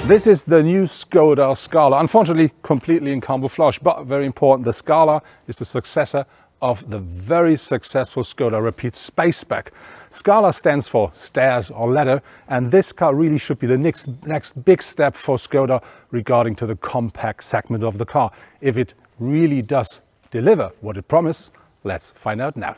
This is the new Skoda Scala, unfortunately completely in camouflage, but very important. The Scala is the successor of the very successful Skoda Rapid Spaceback. Scala stands for stairs or ladder, and this car really should be the next big step for Skoda regarding to the compact segment of the car. If it really does deliver what it promises, let's find out now.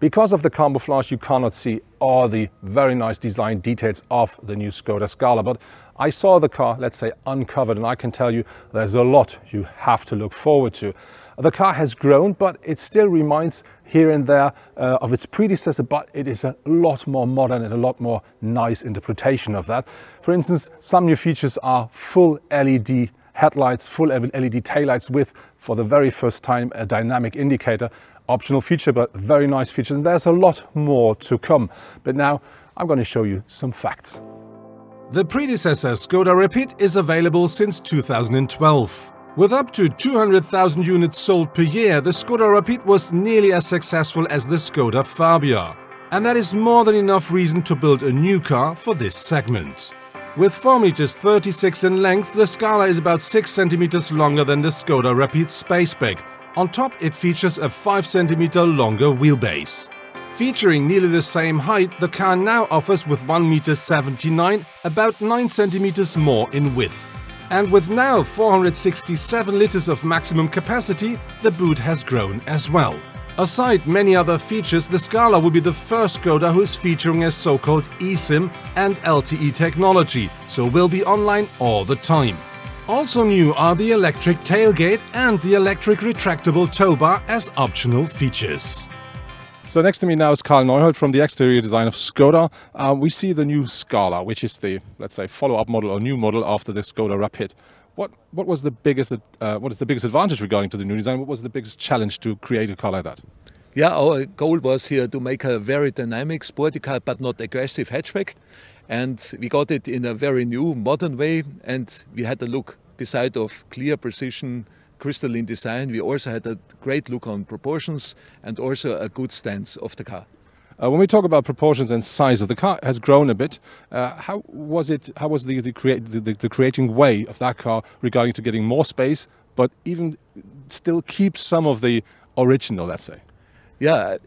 Because of the camouflage, you cannot see all the very nice design details of the new Skoda Scala, but I saw the car, let's say, uncovered, and I can tell you there's a lot you have to look forward to. The car has grown, but it still reminds here and there of its predecessor, but it is a lot more modern and a lot more nice interpretation of that. For instance, some new features are full LED headlights, full LED taillights with, for the very first time, a dynamic indicator. Optional feature, but very nice features, and there's a lot more to come. But now I'm going to show you some facts. The predecessor Skoda Rapid is available since 2012. With up to 200,000 units sold per year, the Skoda Rapid was nearly as successful as the Skoda Fabia. And that is more than enough reason to build a new car for this segment. With 4,36 meters in length, the Scala is about 6 centimeters longer than the Skoda Rapid Spaceback. On top, it features a 5 centimeter longer wheelbase. Featuring nearly the same height, the car now offers with 1,79 meters about 9 centimeters more in width. And with now 467 liters of maximum capacity, the boot has grown as well. Aside many other features, the Scala will be the first Skoda who is featuring a so-called eSIM and LTE technology, so will be online all the time. Also new are the electric tailgate and the electric retractable tow bar as optional features. So next to me now is Karl Neuhold from the exterior design of Skoda. We see the new Scala, which is the, let's say, follow-up model or new model after the Skoda Rapid. What is the biggest advantage regarding to the new design? What was the biggest challenge to create a car like that? Yeah, our goal was here to make a very dynamic sporty car, but not aggressive hatchback. And we got it in a very new, modern way. And we had a look, beside of clear precision, crystalline design, we also had a great look on proportions and also a good stance of the car. When we talk about proportions and size of the car, has grown a bit. How was the creating way of that car regarding to getting more space, but even still keep some of the original, let's say? Yeah,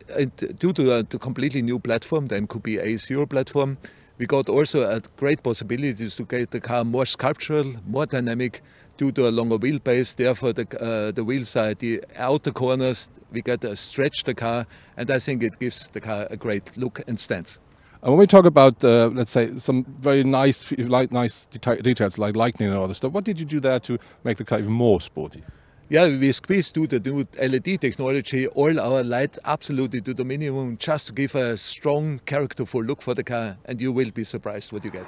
due to the completely new platform, the MQB A0 platform, we got also a great possibilities to get the car more sculptural, more dynamic, due to a longer wheelbase. Therefore, the wheel side, the outer corners, we get to stretch the car, and I think it gives the car a great look and stance. And when we talk about, let's say, some very nice details like lightning and all this stuff, what did you do there to make the car even more sporty? Yeah, we squeezed to the new LED technology all our light absolutely to the minimum, just to give a strong, characterful look for the car, and you will be surprised what you get.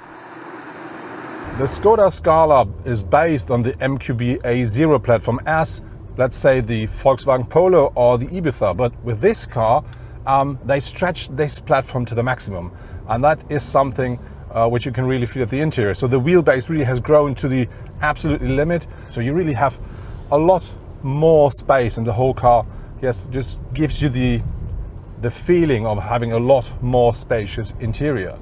The Skoda Scala is based on the MQB A0 platform as, let's say, the Volkswagen Polo or the Ibiza, but with this car, they stretched this platform to the maximum, and that is something which you can really feel at the interior. So the wheelbase really has grown to the absolute limit, so you really have a lot more space in the whole car. Yes, just gives you the feeling of having a lot more spacious interior.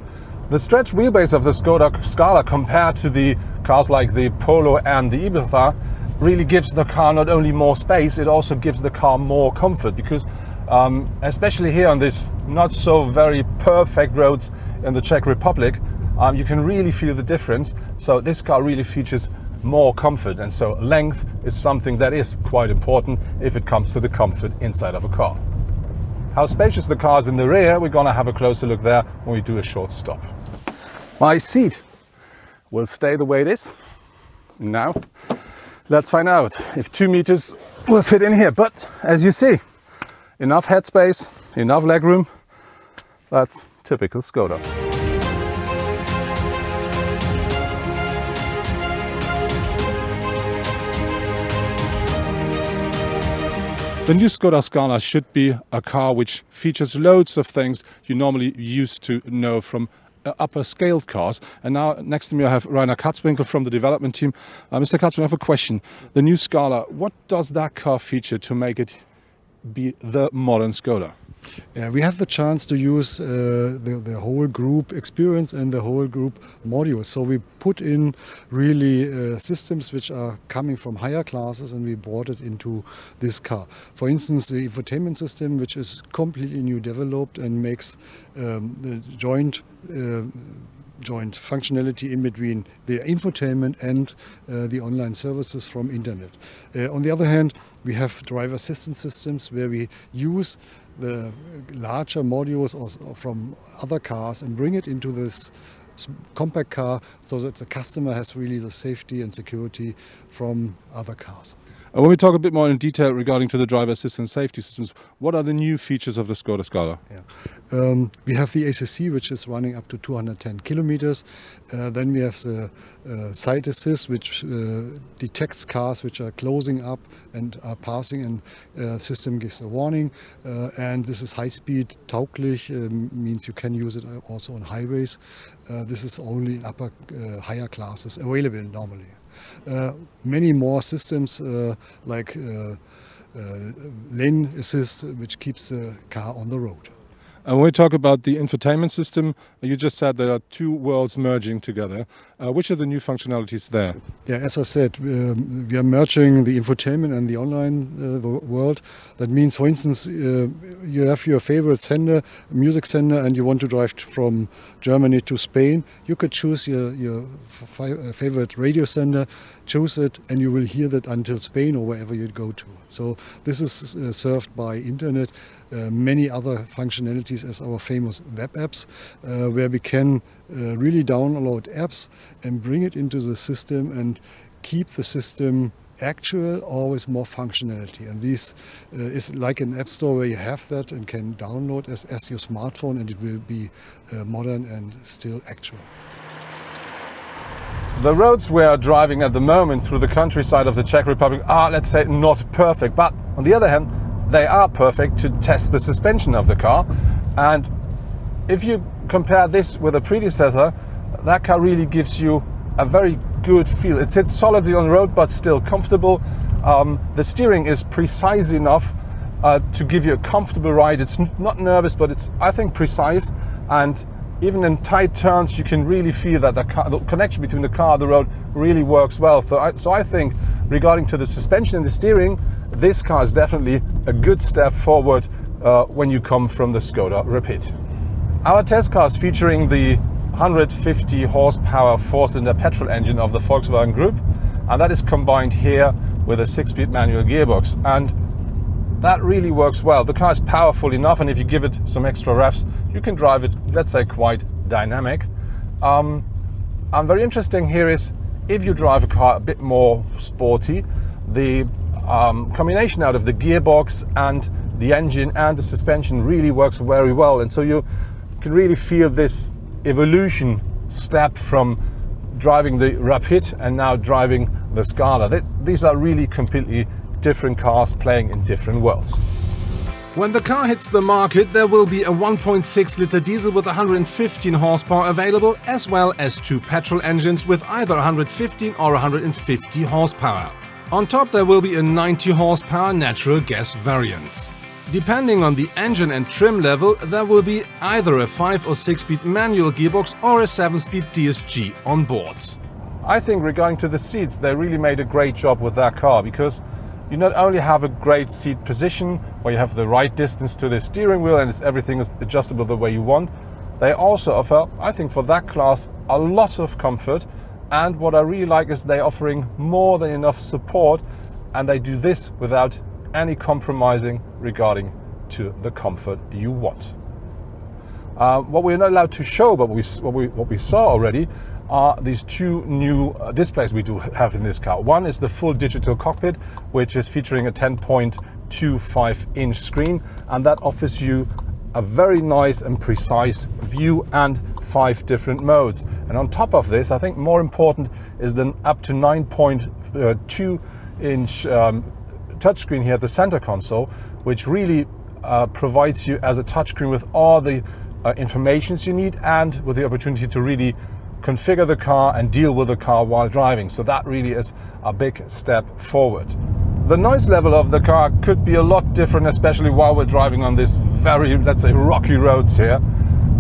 The stretch wheelbase of the Skoda Scala compared to the cars like the Polo and the Ibiza really gives the car not only more space, it also gives the car more comfort, because especially here on this not so very perfect roads in the Czech Republic, you can really feel the difference. So this car really features more comfort, and so length is something that is quite important if it comes to the comfort inside of a car. How spacious the car is in the rear, we're gonna have a closer look there when we do a short stop. My seat will stay the way it is. Now let's find out if 2 meters will fit in here, but as you see, enough headspace, enough legroom. That's typical Skoda. The new Skoda Scala should be a car which features loads of things you normally used to know from upper scaled cars. And now next to me I have Rainer Katzwinkel from the development team. Mr. Katzwinkel, I have a question. The new Scala, what does that car feature to make it be the modern Skoda? Yeah, we have the chance to use the whole group experience and the whole group modules. So we put in really systems which are coming from higher classes, and we brought it into this car. For instance, the infotainment system, which is completely new developed and makes the joint functionality in between the infotainment and the online services from internet. On the other hand, we have driver assistance systems where we use the larger modules from other cars and bring it into this compact car so that the customer has really the safety and security from other cars. And when we talk a bit more in detail regarding to the driver assistance safety systems, what are the new features of the Skoda Scala? Yeah. We have the ACC, which is running up to 210 kilometers. Then we have the side assist, which detects cars which are closing up and are passing, and the system gives a warning. And this is high-speed tauglich, means you can use it also on highways. This is only in higher classes available normally. Many more systems like lane assist, which keeps the car on the road. And when we talk about the infotainment system, you just said there are two worlds merging together. Which are the new functionalities there? Yeah, as I said, we are merging the infotainment and the online world. That means, for instance, you have your favorite sender, music sender, and you want to drive from Germany to Spain. You could choose your favorite radio sender, choose it, and you will hear that until Spain or wherever you go to. So this is served by internet. Many other functionalities as our famous web apps, where we can really download apps and bring it into the system and keep the system actual, always more functionality. And this is like an app store where you have that and can download as your smartphone, and it will be modern and still actual. The roads we are driving at the moment through the countryside of the Czech Republic are, let's say, not perfect, but on the other hand, they are perfect to test the suspension of the car. And if you compare this with a predecessor, that car really gives you a very good feel. It sits solidly on the road but still comfortable. The steering is precise enough to give you a comfortable ride. It's not nervous, but it's, I think, precise. And even in tight turns, you can really feel that the connection between the car and the road really works well. So I think, regarding to the suspension and the steering, this car is definitely a good step forward when you come from the Skoda Rapid. Our test car is featuring the 150 horsepower four-cylinder petrol engine of the Volkswagen Group, and that is combined here with a 6-speed manual gearbox, and that really works well. The car is powerful enough, and if you give it some extra revs, you can drive it, let's say, quite dynamic. And very interesting here is, if you drive a car a bit more sporty, the combination out of the gearbox and the engine and the suspension really works very well, and so you can really feel this evolution step from driving the Rapid and now driving the Scala. These are really completely different cars playing in different worlds. When the car hits the market, there will be a 1.6-liter diesel with 115 horsepower available, as well as two petrol engines with either 115 or 150 horsepower. On top, there will be a 90 horsepower natural gas variant. Depending on the engine and trim level, there will be either a 5 or 6-speed manual gearbox or a 7-speed DSG on board. I think, regarding to the seats, they really made a great job with that car, because you not only have a great seat position where you have the right distance to the steering wheel and everything is adjustable the way you want, they also offer, I think, for that class, a lot of comfort. And what I really like is they're offering more than enough support, and they do this without any compromising regarding to the comfort you want. What we're not allowed to show, but what we saw already, are these two new displays we do have in this car. One is the full digital cockpit, which is featuring a 10.25-inch screen, and that offers you a very nice and precise view and 5 different modes. And on top of this, I think more important is the up to 9.2-inch touchscreen here at the center console, which really provides you as a touchscreen with all the informations you need, and with the opportunity to really configure the car and deal with the car while driving. So that really is a big step forward. The noise level of the car could be a lot different, especially while we're driving on this very, let's say, rocky roads here.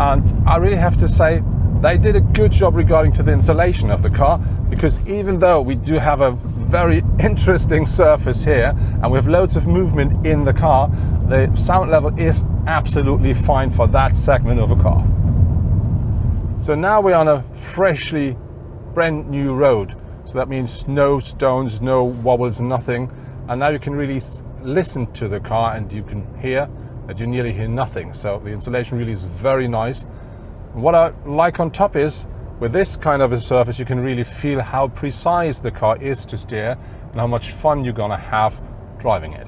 And I really have to say, they did a good job regarding to the insulation of the car, because even though we do have a very interesting surface here and we have loads of movement in the car, the sound level is absolutely fine for that segment of a car. So now we're on a freshly brand new road. So that means no stones, no wobbles, nothing. And now you can really listen to the car and you can hear that you nearly hear nothing. So the insulation really is very nice. And what I like on top is, with this kind of a surface, you can really feel how precise the car is to steer and how much fun you're gonna have driving it.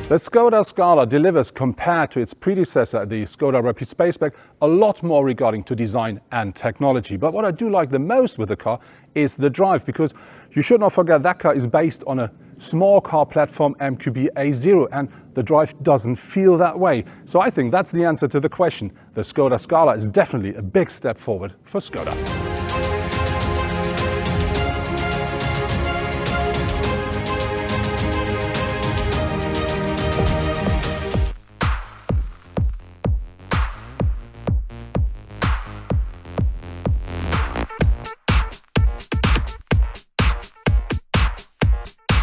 The Skoda Scala delivers, compared to its predecessor, the Skoda Rapid Spaceback, a lot more regarding to design and technology. But what I do like the most with the car is the drive, because you should not forget that car is based on a small car platform MQB A0, and the drive doesn't feel that way. So I think that's the answer to the question. The Skoda Scala is definitely a big step forward for Skoda.